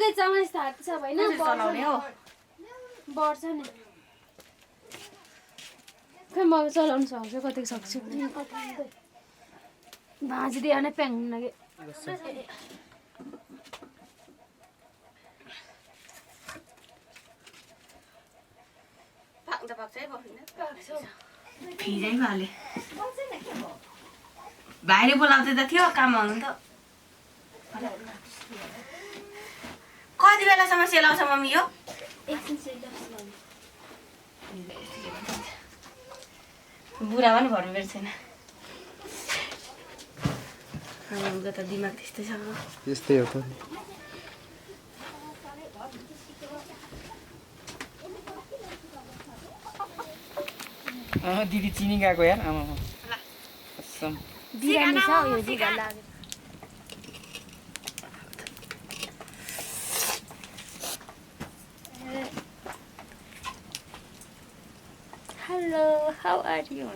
अलग्गै चमच थाक्छ हैन चलाउने हो बढ्छ नि खै म चलाउन सक्छु कति सक्छु भाँजिदियो भने प्याङ लागे फिजै भाले भाइले बोलाउँदै त थियो काम आउनु त कति बेलासम्म सेलाउँछ मम्मी यो बुढा पनि भन्नु पर्छ छैन आमाको त दिमाग त्यस्तै छ त्यस्तै हो त दिदी चिनी गएको यार आमा कसम बिरामी छ यो जिगा लाग्यो Hello, how are you?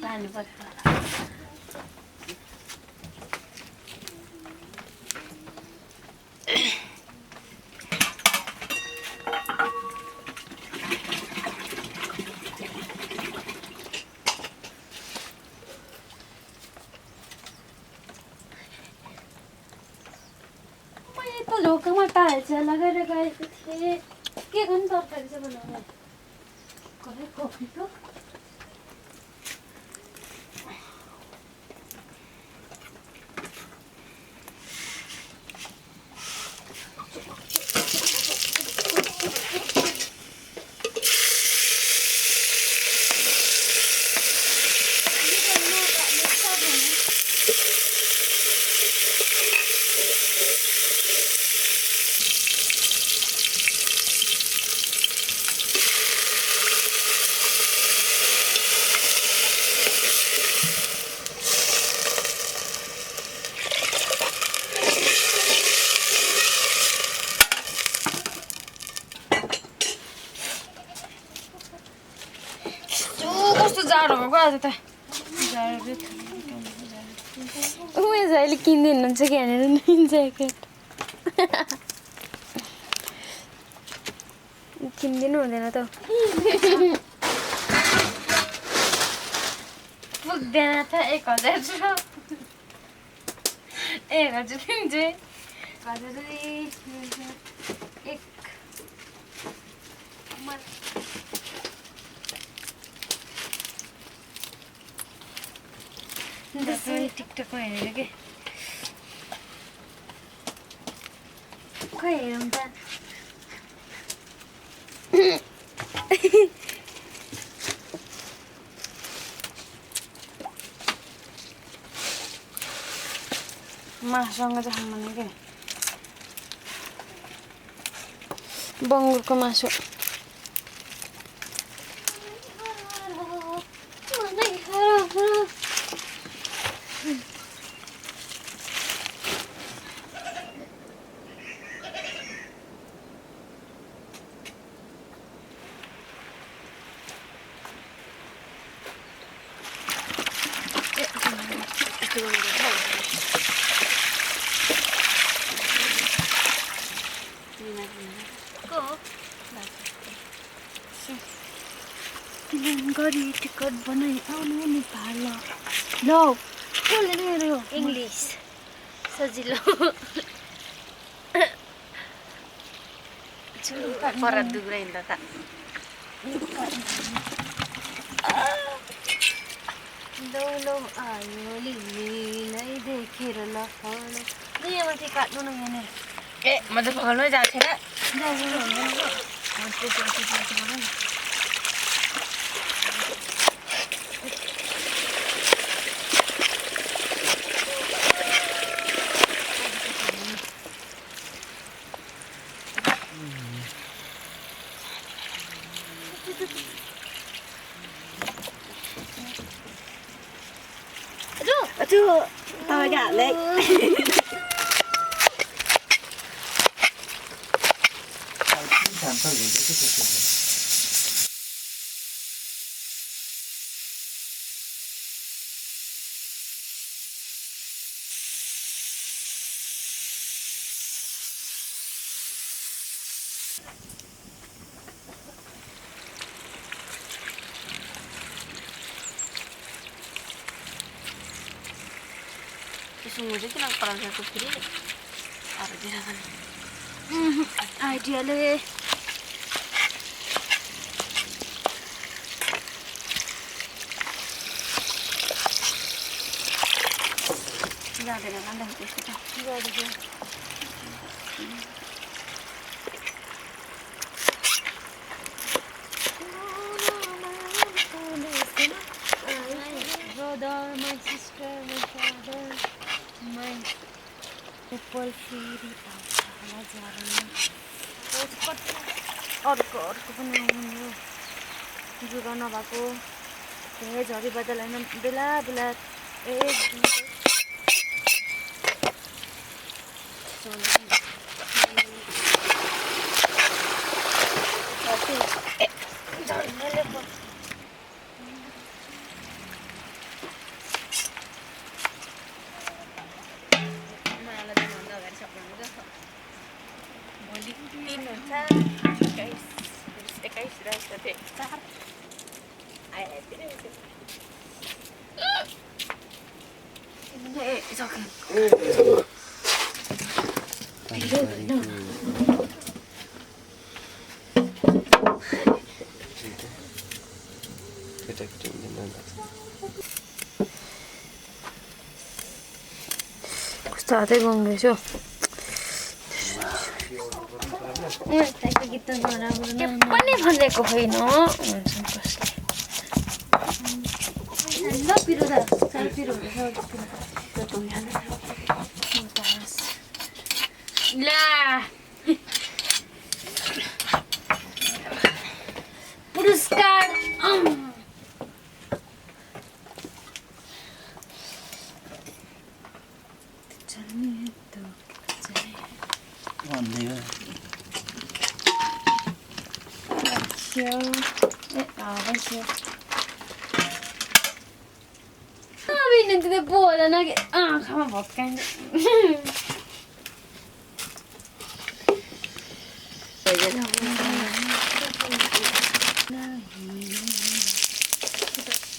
Paano ba? झोकामा टाल्छ लगाएर गएको थिएँ के गर्नु तरकारी चाहिँ बनाउनु कफीको अहिले किन्दिनुहुन्छ कि यहाँनिर ज्याकेट किनिदिनु हुँदैन त पुग्दैन त 1000 दिन्छु टिकटकमा हेरेर के खै हेरौँ त मासुसँग चाहिँ खानु मन के बङ्गुरको मासु गरी टिकट बनाइ आउनु नेपाल ल कसले हेर्यो इङ्ग्लिस सजिलो पर दुग्राइन त दौलो आयो लिलीलाई देखेर लफाउन यहाँमाथि काट्नु न यहाँनिर ए म त पकाउनै जाएको थिएन Aduh, tao galek. Sungguh sih nak perang satu kiri. Ada di sana. Ideally. Jaden kan dah kita. Jaden. Brother, my sister, my father, my Nepal फेरि आउँछ जाडोमा अर्को पनि आउनु जुगा नभएको धेरै झरी बदल होइन बेला बेला एकदम It's okay. Kustate gonggesho. Gita पनि भनेको होइन ल पिरो दा साल पिरो ला पुरस्कार Inte det båda när kan man bort kan.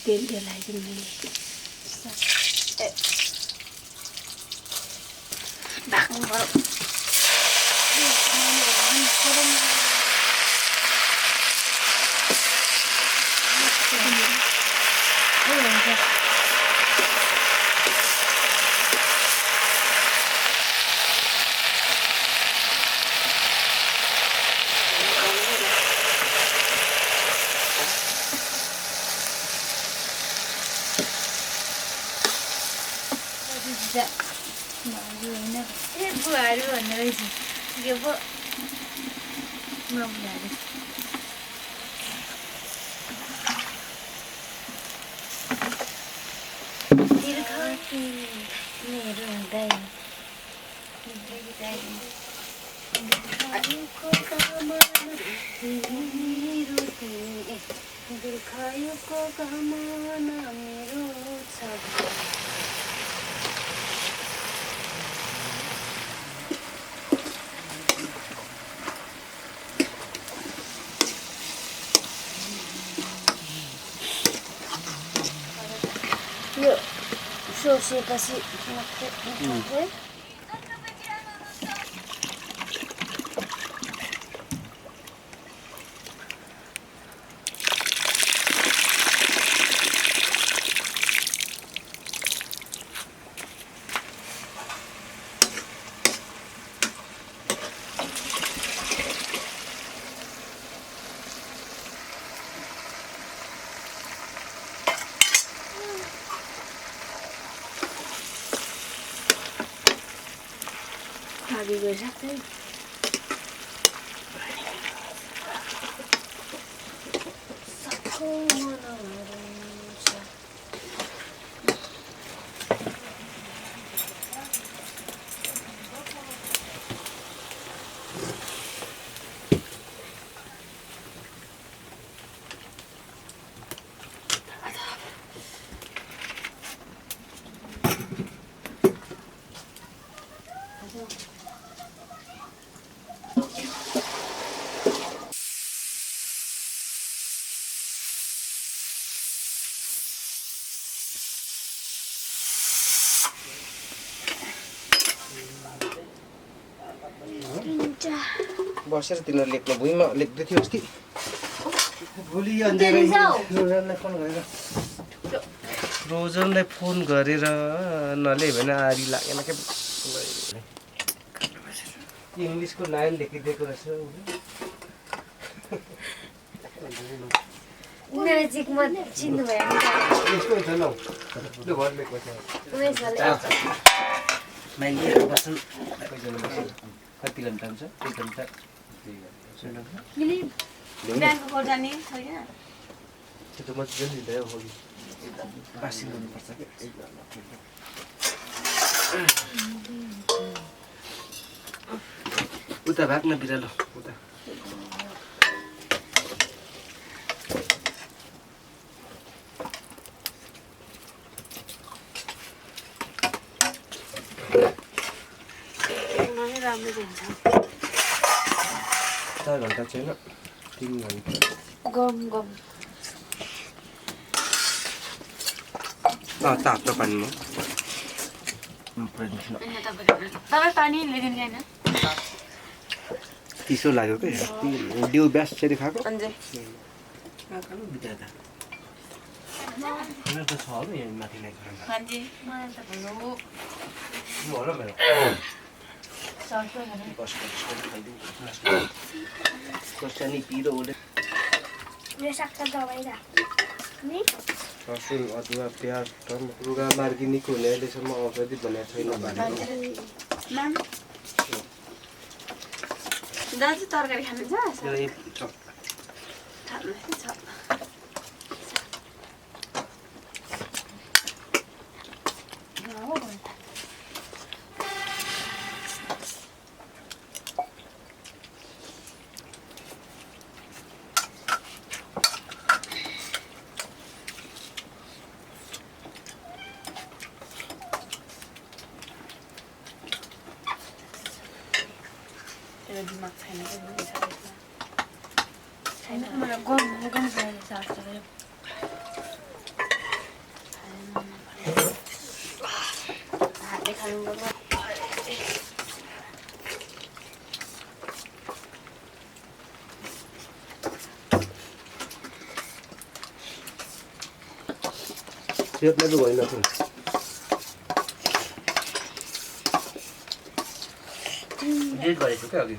Det lägger mig. Back bara. Baru bener sih. Gitu. Belum dari. Dirghati मेरो हुँदै दीर्घायुको कामना मेरो छ यो सोसेपछि मात्रै Lagi besok tuh. बसेर तिनीहरू लेख्नु भुइँमा लेख्दै थियो अस्ति भोलि रोजनलाई फोन गरेर नले भने आरी लागेन के इङ्ग्लिसको लाइन लेखिदिएको रहेछ नजिकमा चिन्नु भयो यसको छैन हौ त्यो घर लेखेको छ कति घन्टा हुन्छ 1 घन्टा 2 घन्टा बिहानको कोट जाने छैन त्यो त मत जल्दी ल्यायो होली बासी गर्नुपर्छ के उता भाग्न बिरालो उता राम्रो हुन्छ 4 घन्टा छैन 3 घन्टा गम गम तातो पानीमा तपाईँ पानी ल्याइदिनु होइन चिसो लाग्यो के डिउ ब्यास चाहिँ खाएको अन्जे बिता त त छ होला यहाँ माथि नै हान्जी मलाई त भन्नु यो होला मेरो खोर्सानी पिरो उले लसुन अदुवा प्याज टमाटर रुगा मार्गी निको हुने अहिलेसम्म औषधि भनेको छैन दाजु तरकारी खानुहुन्छ दिमाग छैन छैन मलाई गम गम खाने साथ भयो हातले खानु पर्छ त्यो पनि होइन थियो डेट गरेको क्या अघि